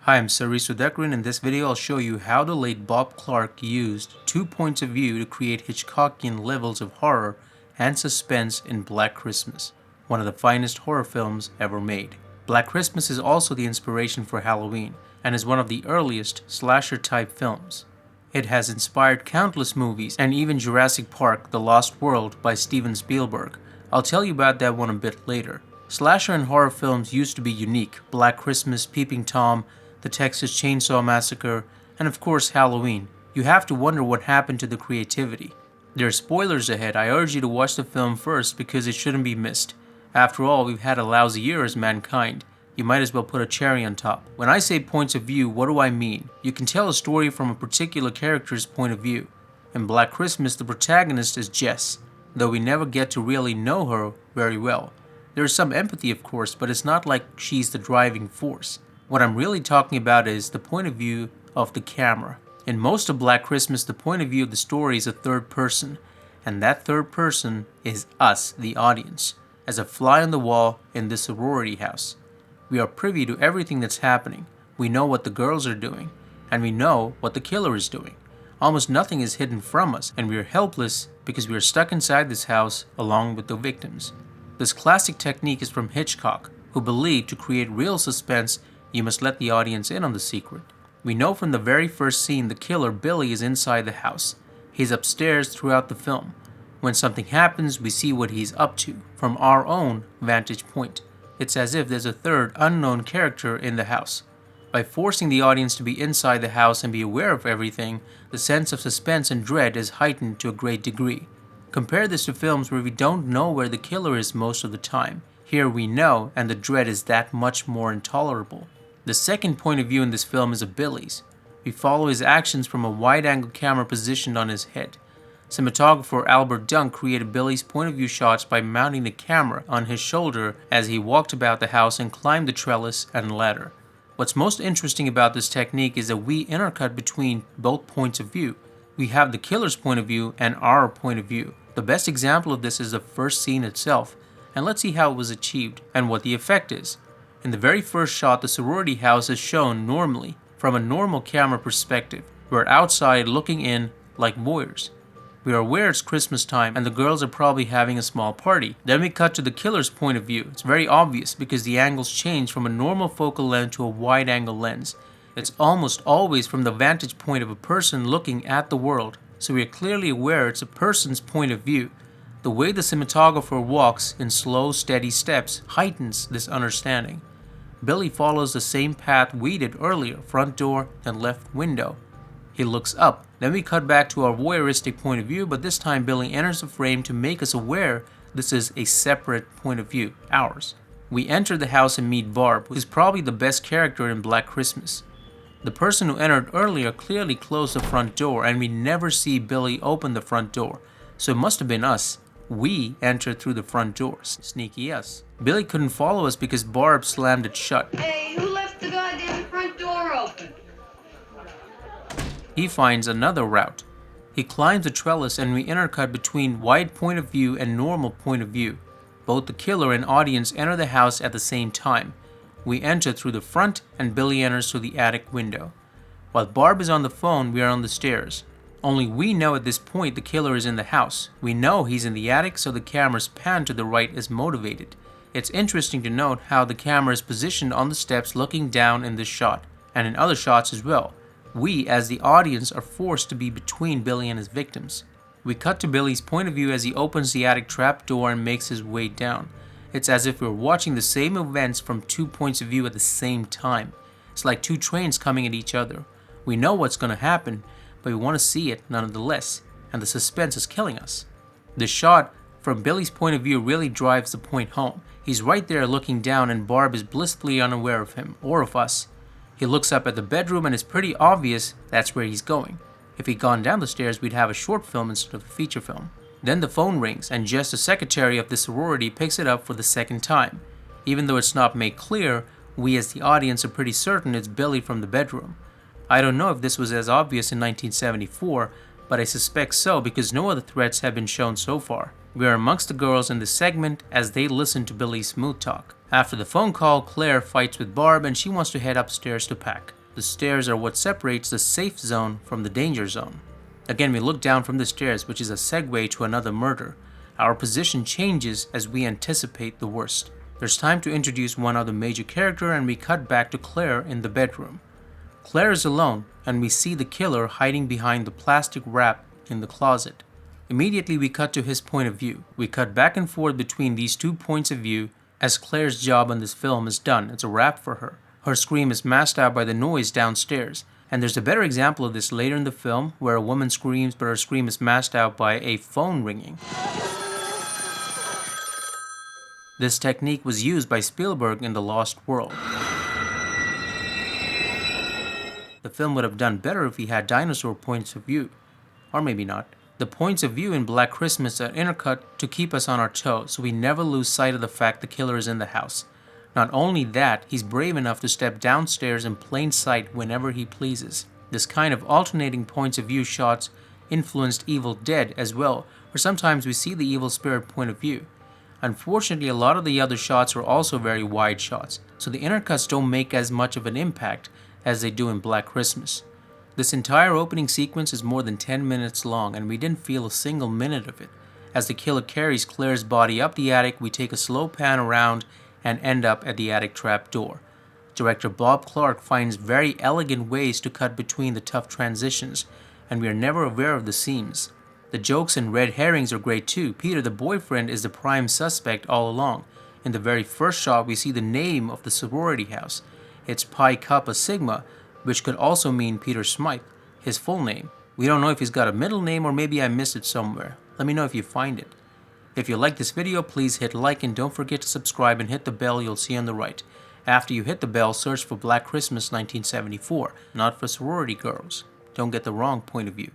Hi, I'm Saris Sudhakaran. In this video, I'll show you how the late Bob Clark used two points of view to create Hitchcockian levels of horror and suspense in Black Christmas, one of the finest horror films ever made. Black Christmas is also the inspiration for Halloween and is one of the earliest slasher-type films. It has inspired countless movies and even Jurassic Park: The Lost World by Steven Spielberg. I'll tell you about that one a bit later. Slasher and horror films used to be unique: Black Christmas, Peeping Tom, the Texas Chainsaw Massacre, and of course Halloween. You have to wonder what happened to the creativity. There are spoilers ahead. I urge you to watch the film first because it shouldn't be missed. After all, we've had a lousy year as mankind. You might as well put a cherry on top. When I say points of view, what do I mean? You can tell a story from a particular character's point of view. In Black Christmas, the protagonist is Jess, though we never get to really know her very well. There is some empathy, of course, but it's not like she's the driving force. What I'm really talking about is the point of view of the camera. In most of Black Christmas, the point of view of the story is a third person, and that third person is us, the audience, as a fly on the wall in this sorority house. We are privy to everything that's happening. We know what the girls are doing, and we know what the killer is doing. Almost nothing is hidden from us, and we are helpless because we are stuck inside this house along with the victims. This classic technique is from Hitchcock, who believed to create real suspense, you must let the audience in on the secret. We know from the very first scene the killer, Billy, is inside the house. He's upstairs throughout the film. When something happens, we see what he's up to from our own vantage point. It's as if there's a third, unknown character in the house. By forcing the audience to be inside the house and be aware of everything, the sense of suspense and dread is heightened to a great degree. Compare this to films where we don't know where the killer is most of the time. Here we know, and the dread is that much more intolerable. The second point of view in this film is of Billy's. We follow his actions from a wide-angle camera positioned on his head. Cinematographer Albert Dunk created Billy's point of view shots by mounting the camera on his shoulder as he walked about the house and climbed the trellis and ladder. What's most interesting about this technique is that we intercut between both points of view. We have the killer's point of view and our point of view. The best example of this is the first scene itself, and let's see how it was achieved and what the effect is. In the very first shot, the sorority house is shown normally, from a normal camera perspective. We're outside looking in like voyeurs. We are aware it's Christmas time and the girls are probably having a small party. Then we cut to the killer's point of view. It's very obvious because the angles change from a normal focal length to a wide-angle lens. It's almost always from the vantage point of a person looking at the world, so we are clearly aware it's a person's point of view. The way the cinematographer walks in slow, steady steps heightens this understanding. Billy follows the same path we did earlier, front door, then left window. He looks up. Then we cut back to our voyeuristic point of view, but this time Billy enters the frame to make us aware this is a separate point of view, ours. We enter the house and meet Barb, who is probably the best character in Black Christmas. The person who entered earlier clearly closed the front door, and we never see Billy open the front door, so it must have been us. We entered through the front doors. Sneaky us. Billy couldn't follow us because Barb slammed it shut. Hey, who left the goddamn front door open? He finds another route. He climbs the trellis and we intercut between wide point of view and normal point of view. Both the killer and audience enter the house at the same time. We enter through the front and Billy enters through the attic window. While Barb is on the phone, we are on the stairs. Only we know at this point the killer is in the house. We know he's in the attic, so the camera's pan to the right is motivated. It's interesting to note how the camera is positioned on the steps looking down in this shot, and in other shots as well. We, as the audience, are forced to be between Billy and his victims. We cut to Billy's point of view as he opens the attic trap door and makes his way down. It's as if we're watching the same events from two points of view at the same time. It's like two trains coming at each other. We know what's going to happen, but we want to see it nonetheless, and the suspense is killing us. The shot from Billy's point of view really drives the point home. He's right there looking down and Barb is blissfully unaware of him, or of us. He looks up at the bedroom and it's pretty obvious that's where he's going. If he'd gone down the stairs, we'd have a short film instead of a feature film. Then the phone rings and Jess, the secretary of the sorority, picks it up for the second time. Even though it's not made clear, we as the audience are pretty certain it's Billy from the bedroom. I don't know if this was as obvious in 1974, but I suspect so because no other threats have been shown so far. We are amongst the girls in this segment as they listen to Billy's smooth talk. After the phone call, Claire fights with Barb and she wants to head upstairs to pack. The stairs are what separates the safe zone from the danger zone. Again, we look down from the stairs, which is a segue to another murder. Our position changes as we anticipate the worst. There's time to introduce one other major character and we cut back to Claire in the bedroom. Claire is alone and we see the killer hiding behind the plastic wrap in the closet. Immediately we cut to his point of view. We cut back and forth between these two points of view as Claire's job on this film is done. It's a wrap for her. Her scream is masked out by the noise downstairs. And there's a better example of this later in the film where a woman screams but her scream is masked out by a phone ringing. This technique was used by Spielberg in The Lost World. The film would have done better if he had dinosaur points of view. Or maybe not. The points of view in Black Christmas are intercut to keep us on our toes, so we never lose sight of the fact the killer is in the house. Not only that, he's brave enough to step downstairs in plain sight whenever he pleases. This kind of alternating points of view shots influenced Evil Dead as well, where sometimes we see the evil spirit point of view. Unfortunately, a lot of the other shots were also very wide shots, so the intercuts don't make as much of an impact as they do in Black Christmas. This entire opening sequence is more than 10 minutes long and we didn't feel a single minute of it. As the killer carries Claire's body up the attic, we take a slow pan around and end up at the attic trap door. Director Bob Clark finds very elegant ways to cut between the tough transitions, and we are never aware of the seams. The jokes and red herrings are great too. Peter, the boyfriend, is the prime suspect all along. In the very first shot, we see the name of the sorority house. It's Pi Kappa Sigma, which could also mean Peter Smythe, his full name. We don't know if he's got a middle name or maybe I missed it somewhere. Let me know if you find it. If you like this video, please hit like and don't forget to subscribe and hit the bell you'll see on the right. After you hit the bell, search for Black Christmas 1974, not for sorority girls. Don't get the wrong point of view.